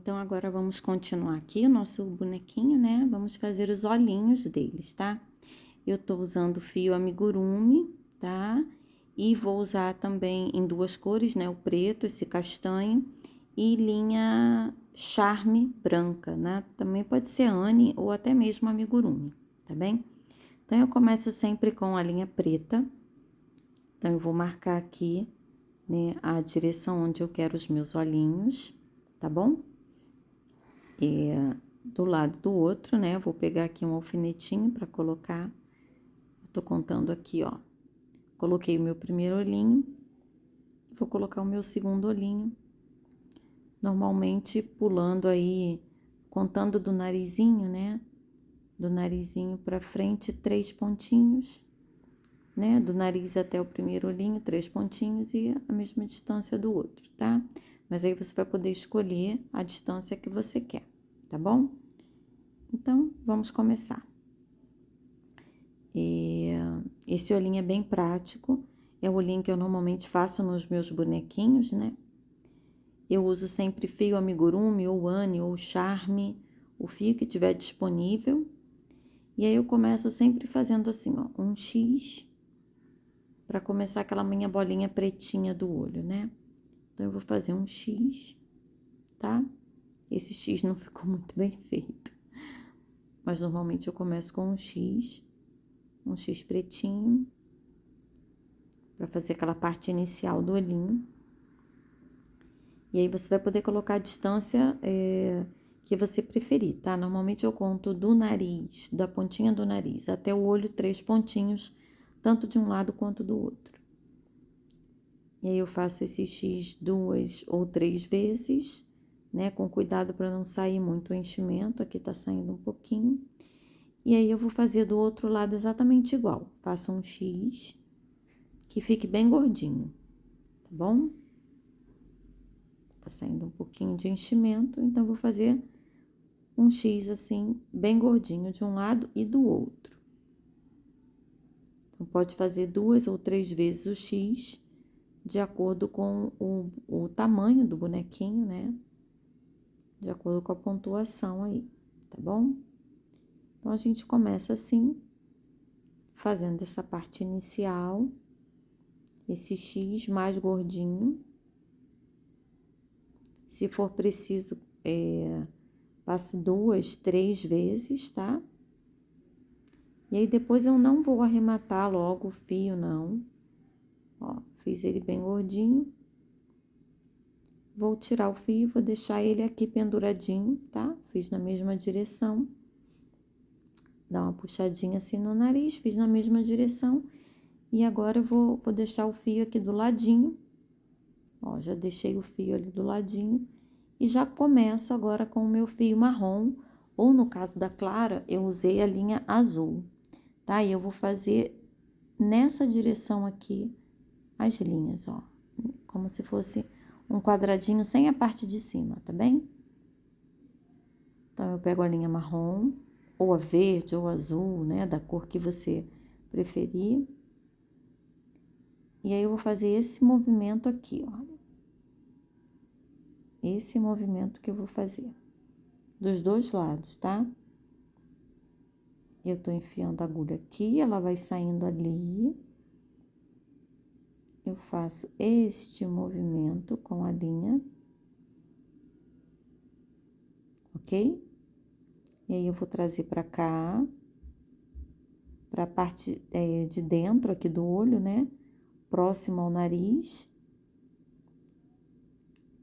Então, agora vamos continuar aqui o nosso bonequinho, né? Vamos fazer os olhinhos deles, tá? Eu tô usando fio amigurumi, tá? E vou usar também em duas cores, né? O preto, esse castanho, e linha Charme branca, né? Também pode ser Anne ou até mesmo amigurumi, tá bem? Então, eu começo sempre com a linha preta. Então, eu vou marcar aqui, né, a direção onde eu quero os meus olhinhos, tá bom? E do lado do outro, né, eu vou pegar aqui um alfinetinho para colocar. Eu tô contando aqui, ó. Coloquei o meu primeiro olhinho, vou colocar o meu segundo olhinho. Normalmente pulando aí, contando do narizinho, né? Do narizinho para frente, 3 pontinhos, né? Do nariz até o primeiro olhinho, 3 pontinhos e a mesma distância do outro, tá? Mas aí você vai poder escolher a distância que você quer, tá bom? Então, vamos começar. Esse olhinho é bem prático, é o olhinho que eu normalmente faço nos meus bonequinhos, né? Eu uso sempre fio amigurumi, ou Anne, ou Charme, o fio que tiver disponível. E aí eu começo sempre fazendo assim, ó, um X, para começar aquela minha bolinha pretinha do olho, né? Então, eu vou fazer um X, tá? Esse X não ficou muito bem feito, mas normalmente eu começo com um X pretinho, para fazer aquela parte inicial do olhinho. E aí, você vai poder colocar a distância que você preferir, tá? Normalmente eu conto do nariz, da pontinha do nariz, até o olho, 3 pontinhos, tanto de um lado quanto do outro. E aí, eu faço esse X 2 ou 3 vezes, né? Com cuidado para não sair muito o enchimento, aqui tá saindo um pouquinho. E aí, eu vou fazer do outro lado exatamente igual. Faço um X, que fique bem gordinho, tá bom? Tá saindo um pouquinho de enchimento, então vou fazer um X assim, bem gordinho de um lado e do outro. Então, pode fazer 2 ou 3 vezes o X, de acordo com o tamanho do bonequinho, né? De acordo com a pontuação aí, tá bom? Então, a gente começa assim, fazendo essa parte inicial, esse X mais gordinho. Se for preciso, passe 2, 3 vezes, tá? E aí, depois eu não vou arrematar logo o fio, não. Ó, fiz ele bem gordinho. Vou tirar o fio, vou deixar ele aqui penduradinho, tá? Fiz na mesma direção. Dá uma puxadinha assim no nariz, fiz na mesma direção. E agora eu vou deixar o fio aqui do ladinho. Ó, já deixei o fio ali do ladinho. E já começo agora com o meu fio marrom. Ou no caso da Clara, eu usei a linha azul, tá? E eu vou fazer nessa direção aqui as linhas, ó. Como se fosse um quadradinho sem a parte de cima, tá bem? Então, eu pego a linha marrom, ou a verde, ou azul, né? Da cor que você preferir. E aí, eu vou fazer esse movimento aqui, olha. Esse movimento que eu vou fazer. Dos dois lados, tá? Eu tô enfiando a agulha aqui, ela vai saindo ali. Eu faço este movimento com a linha. Ok? E aí, eu vou trazer pra cá, pra parte de dentro aqui do olho, né? Próximo ao nariz.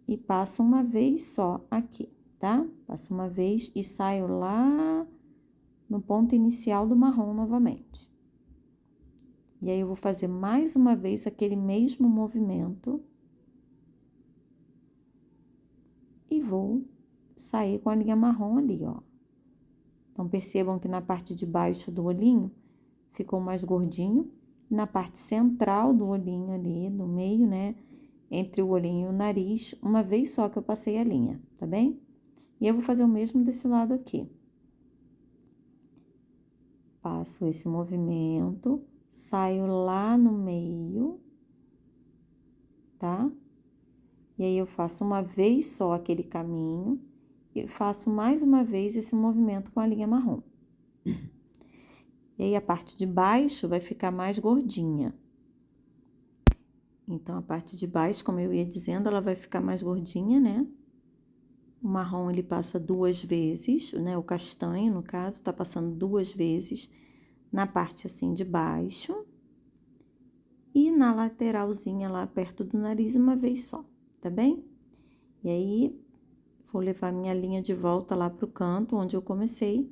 E passo uma vez só aqui, tá? Passo uma vez e saio lá no ponto inicial do marrom novamente. E aí, eu vou fazer mais uma vez aquele mesmo movimento. E vou sair com a linha marrom ali, ó. Então, percebam que na parte de baixo do olhinho ficou mais gordinho. Na parte central do olhinho ali, no meio, né? Entre o olhinho e o nariz, uma vez só que eu passei a linha, tá bem? E eu vou fazer o mesmo desse lado aqui. Passo esse movimento, saio lá no meio, tá? E aí, eu faço uma vez só aquele caminho e faço mais uma vez esse movimento com a linha marrom. E aí, a parte de baixo vai ficar mais gordinha. Então, a parte de baixo, como eu ia dizendo, ela vai ficar mais gordinha, né? O marrom, ele passa 2 vezes, né? O castanho, no caso, tá passando 2 vezes na parte, assim, de baixo. E na lateralzinha, lá perto do nariz, uma vez só, tá bem? E aí, vou levar minha linha de volta lá pro canto, onde eu comecei.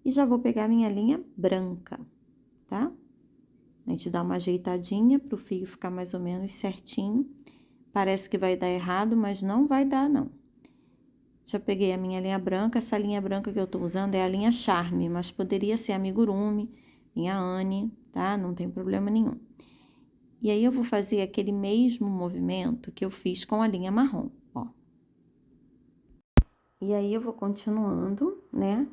E já vou pegar minha linha branca, tá? A gente dá uma ajeitadinha pro fio ficar mais ou menos certinho. Parece que vai dar errado, mas não vai dar, não. Já peguei a minha linha branca. Essa linha branca que eu tô usando é a linha Charme, mas poderia ser amigurumi, linha Anne, tá? Não tem problema nenhum. E aí, eu vou fazer aquele mesmo movimento que eu fiz com a linha marrom, ó. E aí, eu vou continuando, né?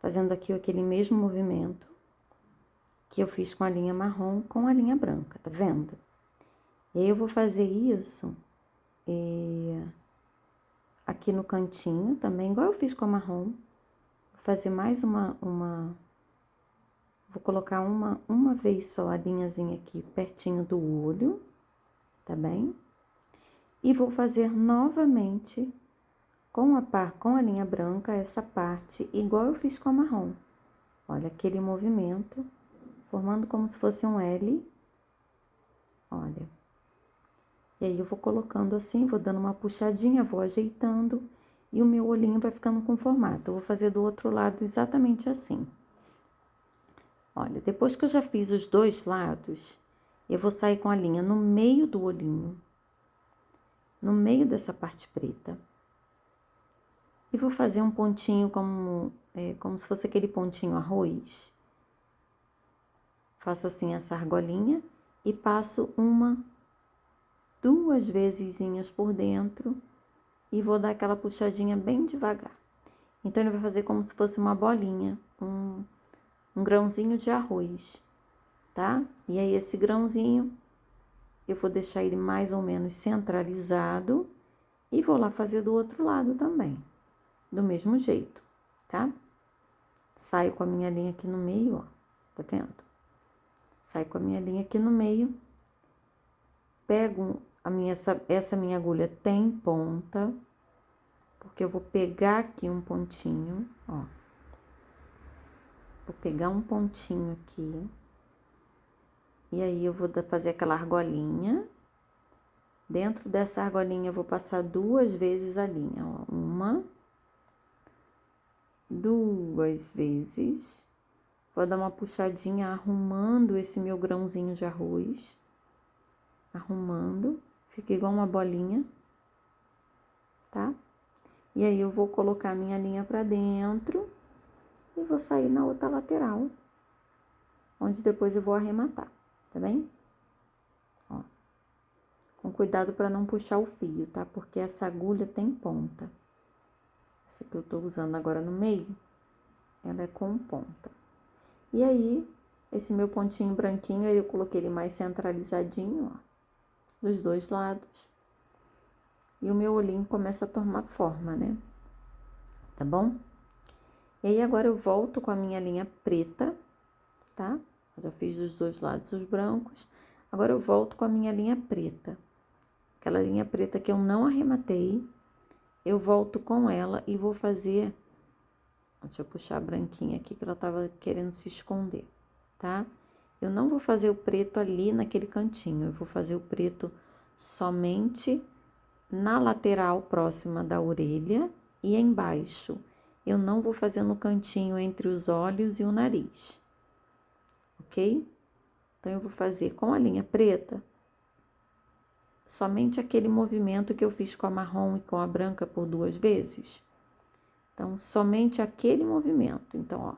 Fazendo aqui aquele mesmo movimento que eu fiz com a linha marrom com a linha branca, tá vendo? E aí, eu vou fazer isso aqui no cantinho também, igual eu fiz com a marrom. Vou fazer mais vou colocar uma vez só a linhazinha aqui pertinho do olho, tá bem? E vou fazer novamente com a linha branca essa parte, igual eu fiz com a marrom. Olha, aquele movimento, formando como se fosse um L. Olha. E aí, eu vou colocando assim, vou dando uma puxadinha, vou ajeitando, e o meu olhinho vai ficando com formato. Eu vou fazer do outro lado exatamente assim. Olha, depois que eu já fiz os 2 lados, eu vou sair com a linha no meio do olhinho, no meio dessa parte preta. E vou fazer um pontinho como se fosse aquele pontinho arroz. Faço assim essa argolinha e passo 2 vezesinhas por dentro e vou dar aquela puxadinha bem devagar. Então, ele vai fazer como se fosse uma bolinha, um grãozinho de arroz, tá? E aí, esse grãozinho, eu vou deixar ele mais ou menos centralizado e vou lá fazer do outro lado também, do mesmo jeito, tá? Saio com a minha linha aqui no meio, ó, tá vendo? Saio com a minha linha aqui no meio, pego essa minha agulha tem ponta, porque eu vou pegar aqui um pontinho, ó. Vou pegar um pontinho aqui, e aí eu vou fazer aquela argolinha. Dentro dessa argolinha, eu vou passar 2 vezes a linha, ó. 1, 2 vezes. Vou dar uma puxadinha arrumando esse meu grãozinho de arroz. Arrumando, fica igual uma bolinha, tá? E aí, eu vou colocar a minha linha pra dentro e vou sair na outra lateral, onde depois eu vou arrematar, tá bem? Ó, com cuidado pra não puxar o fio, tá? Porque essa agulha tem ponta. Essa que eu tô usando agora no meio, ela é com ponta. E aí, esse meu pontinho branquinho, aí eu coloquei ele mais centralizadinho, ó, dos 2 lados. E o meu olhinho começa a tomar forma, né? Tá bom? E aí, agora eu volto com a minha linha preta, tá? Eu já fiz dos 2 lados os brancos. Agora, eu volto com a minha linha preta. Aquela linha preta que eu não arrematei, eu volto com ela e vou fazer... Deixa eu puxar a branquinha aqui, que ela tava querendo se esconder, tá? Eu não vou fazer o preto ali naquele cantinho, eu vou fazer o preto somente na lateral próxima da orelha e embaixo. Eu não vou fazer no cantinho entre os olhos e o nariz, ok? Então, eu vou fazer com a linha preta somente aquele movimento que eu fiz com a marrom e com a branca por 2 vezes. Então, somente aquele movimento. Então, ó,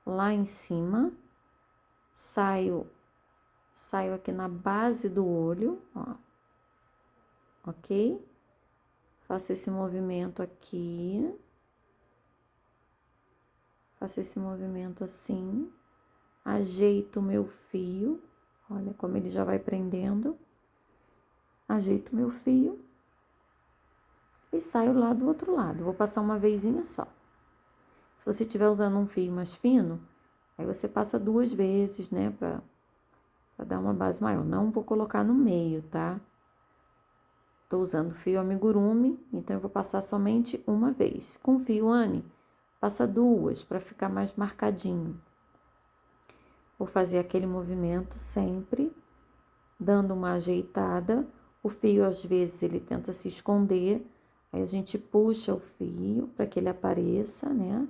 lá em cima, saio aqui na base do olho, ó, ok? Faço esse movimento aqui. Faço esse movimento assim. Ajeito o meu fio. Olha como ele já vai prendendo. Ajeito o meu fio. e saio lá do outro lado. Vou passar uma vezinha só. Se você estiver usando um fio mais fino, aí você passa 2 vezes, né, pra dar uma base maior. Não vou colocar no meio, tá? Tô usando fio amigurumi, então eu vou passar somente uma vez. Com fio Anne, passa 2 para ficar mais marcadinho. Vou fazer aquele movimento sempre, dando uma ajeitada. O fio, às vezes, ele tenta se esconder, aí a gente puxa o fio para que ele apareça, né?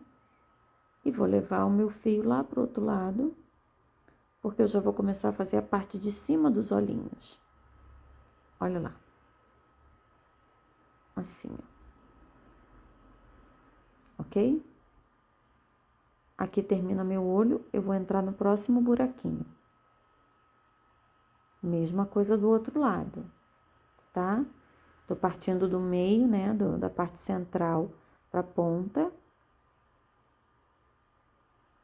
E vou levar o meu fio lá pro outro lado, porque eu já vou começar a fazer a parte de cima dos olhinhos. Olha lá. Assim, ó. Ok? Aqui termina meu olho, eu vou entrar no próximo buraquinho. Mesma coisa do outro lado, tá? Tô partindo do meio, né, da parte central pra ponta.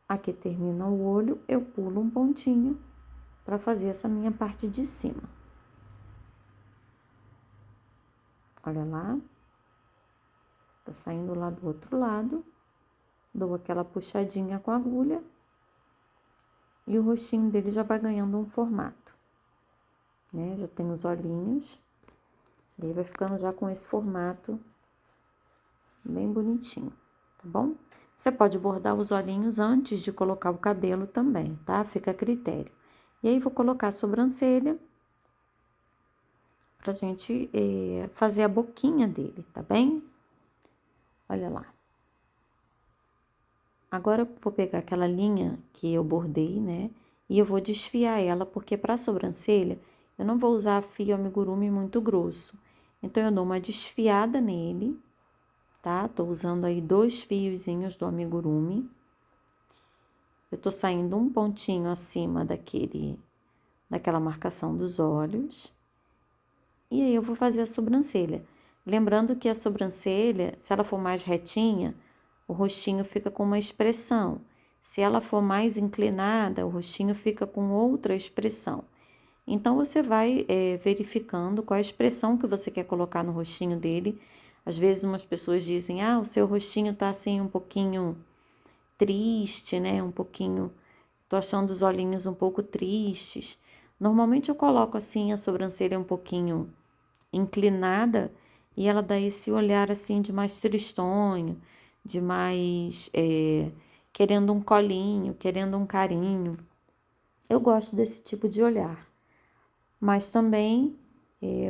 Aqui termina o olho, eu pulo um pontinho para fazer essa minha parte de cima. Olha lá. Tá saindo lá do outro lado. Dou aquela puxadinha com a agulha. E o rostinho dele já vai ganhando um formato, né? Já tem os olhinhos. E aí vai ficando já com esse formato bem bonitinho, tá bom? Você pode bordar os olhinhos antes de colocar o cabelo também, tá? Fica a critério. E aí, vou colocar a sobrancelha pra gente fazer a boquinha dele, tá bem? Olha lá. Agora, eu vou pegar aquela linha que eu bordei, né? E eu vou desfiar ela, porque pra sobrancelha, eu não vou usar fio amigurumi muito grosso. Então, eu dou uma desfiada nele, tá? Tô usando aí 2 fiozinhos do amigurumi. Eu tô saindo um pontinho acima daquela marcação dos olhos. E aí, eu vou fazer a sobrancelha. Lembrando que a sobrancelha, se ela for mais retinha, o rostinho fica com uma expressão. Se ela for mais inclinada, o rostinho fica com outra expressão. Então, você vai verificando qual a expressão que você quer colocar no rostinho dele. Às vezes, umas pessoas dizem, o seu rostinho tá assim um pouquinho triste, né? Um pouquinho, tô achando os olhinhos um pouco tristes. Normalmente, eu coloco assim a sobrancelha um pouquinho inclinada e ela dá esse olhar assim de mais tristonho, de mais querendo um colinho, querendo um carinho. Eu gosto desse tipo de olhar, mas também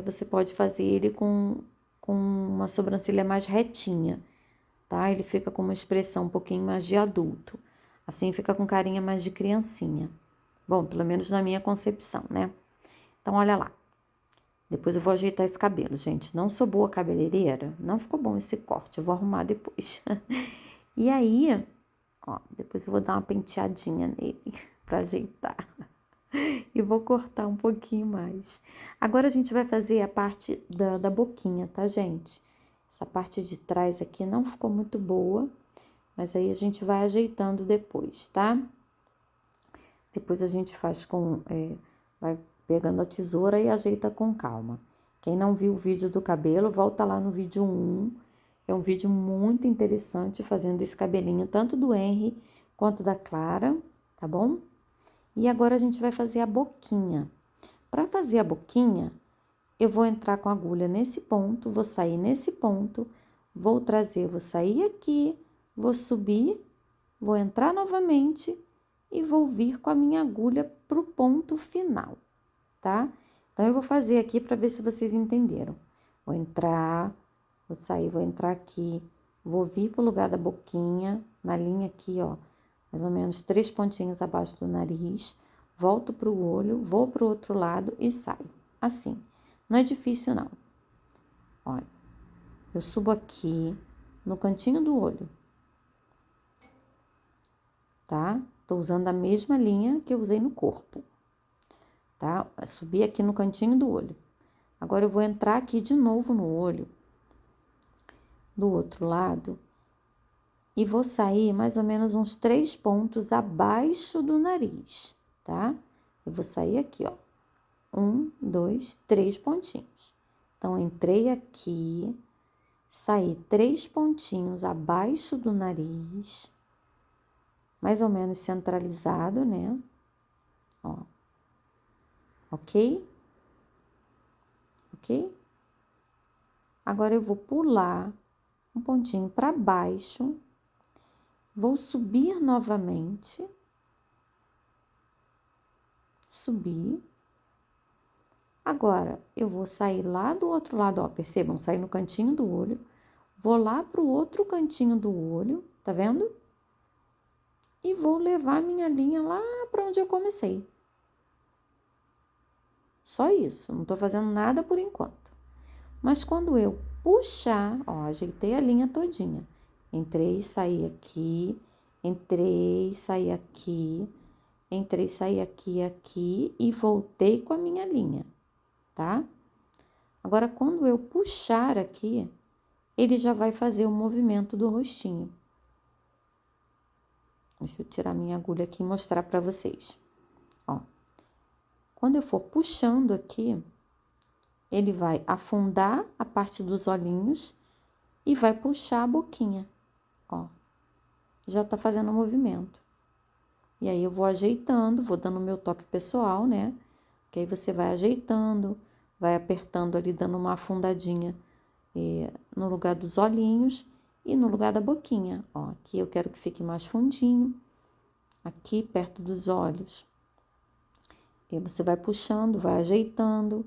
você pode fazer ele com uma sobrancelha mais retinha, tá? Ele fica com uma expressão um pouquinho mais de adulto, assim fica com carinha mais de criancinha. Bom, pelo menos na minha concepção, né? Então, olha lá. Depois eu vou ajeitar esse cabelo, gente. Não sou boa cabeleireira, não ficou bom esse corte, eu vou arrumar depois. E aí, ó, depois eu vou dar uma penteadinha nele pra ajeitar. E vou cortar um pouquinho mais. Agora a gente vai fazer a parte da boquinha, tá, gente? Essa parte de trás aqui não ficou muito boa, mas aí a gente vai ajeitando depois, tá? Depois a gente faz vai pegando a tesoura e ajeita com calma. Quem não viu o vídeo do cabelo, volta lá no vídeo 1. É um vídeo muito interessante fazendo esse cabelinho, tanto do Henry quanto da Clara, tá bom? E agora a gente vai fazer a boquinha. Para fazer a boquinha, eu vou entrar com a agulha nesse ponto, vou sair nesse ponto, vou sair aqui, vou subir, vou entrar novamente e vou vir com a minha agulha pro ponto final, tá? Então, eu vou fazer aqui para ver se vocês entenderam. Vou entrar, vou sair, vou entrar aqui, vou vir pro lugar da boquinha, na linha aqui, ó, mais ou menos 3 pontinhos abaixo do nariz, volto pro olho, vou pro outro lado e saio. Assim, não é difícil não. Olha, eu subo aqui no cantinho do olho, tá? Tô usando a mesma linha que eu usei no corpo, tá? Subi aqui no cantinho do olho. Agora, eu vou entrar aqui de novo no olho, do outro lado, e vou sair mais ou menos uns 3 pontos abaixo do nariz, tá? Eu vou sair aqui, ó. 1, 2, 3 pontinhos. Então, entrei aqui, sair 3 pontinhos abaixo do nariz, mais ou menos centralizado, né? Ó. Ok? Ok? Agora eu vou pular um pontinho para baixo, vou subir novamente, subir. Agora, eu vou sair lá do outro lado, ó, percebam, sair no cantinho do olho, vou lá pro outro cantinho do olho, tá vendo? E vou levar minha linha lá para onde eu comecei. Só isso, não tô fazendo nada por enquanto. Mas quando eu puxar, ó, ajeitei a linha todinha. Entrei, saí aqui, entrei, saí aqui, entrei, saí aqui, aqui e voltei com a minha linha, tá? Agora, quando eu puxar aqui, ele já vai fazer o movimento do rostinho. Deixa eu tirar minha agulha aqui e mostrar para vocês. Ó, quando eu for puxando aqui, ele vai afundar a parte dos olhinhos e vai puxar a boquinha, ó. Já tá fazendo o movimento. E aí eu vou ajeitando, vou dando o meu toque pessoal, né? Que aí você vai ajeitando, vai apertando ali, dando uma afundadinha no lugar dos olhinhos e no lugar da boquinha, ó. Aqui eu quero que fique mais fundinho, aqui perto dos olhos. E você vai puxando, vai ajeitando,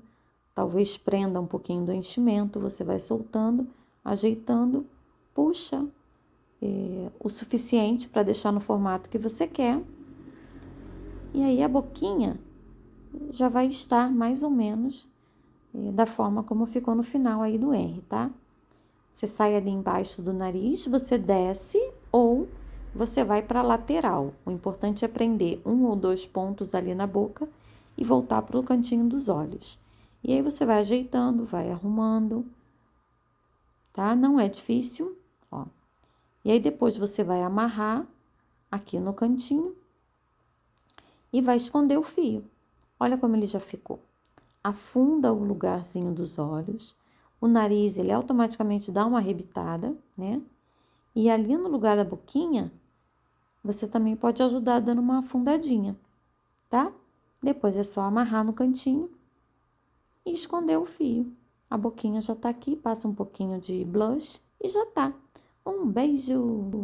talvez prenda um pouquinho do enchimento, você vai soltando, ajeitando, puxa o suficiente para deixar no formato que você quer. E aí a boquinha já vai estar mais ou menos da forma como ficou no final aí do R, tá? Você sai ali embaixo do nariz, você desce ou você vai para a lateral. O importante é prender 1 ou 2 pontos ali na boca e voltar para o cantinho dos olhos. E aí você vai ajeitando, vai arrumando, tá? Não é difícil, ó. E aí depois você vai amarrar aqui no cantinho e vai esconder o fio. Olha como ele já ficou. Afunda o lugarzinho dos olhos, o nariz ele automaticamente dá uma arrebitada, né? E ali no lugar da boquinha, você também pode ajudar dando uma afundadinha, tá? Depois é só amarrar no cantinho e esconder o fio. A boquinha já tá aqui, passa um pouquinho de blush e já tá. Um beijo!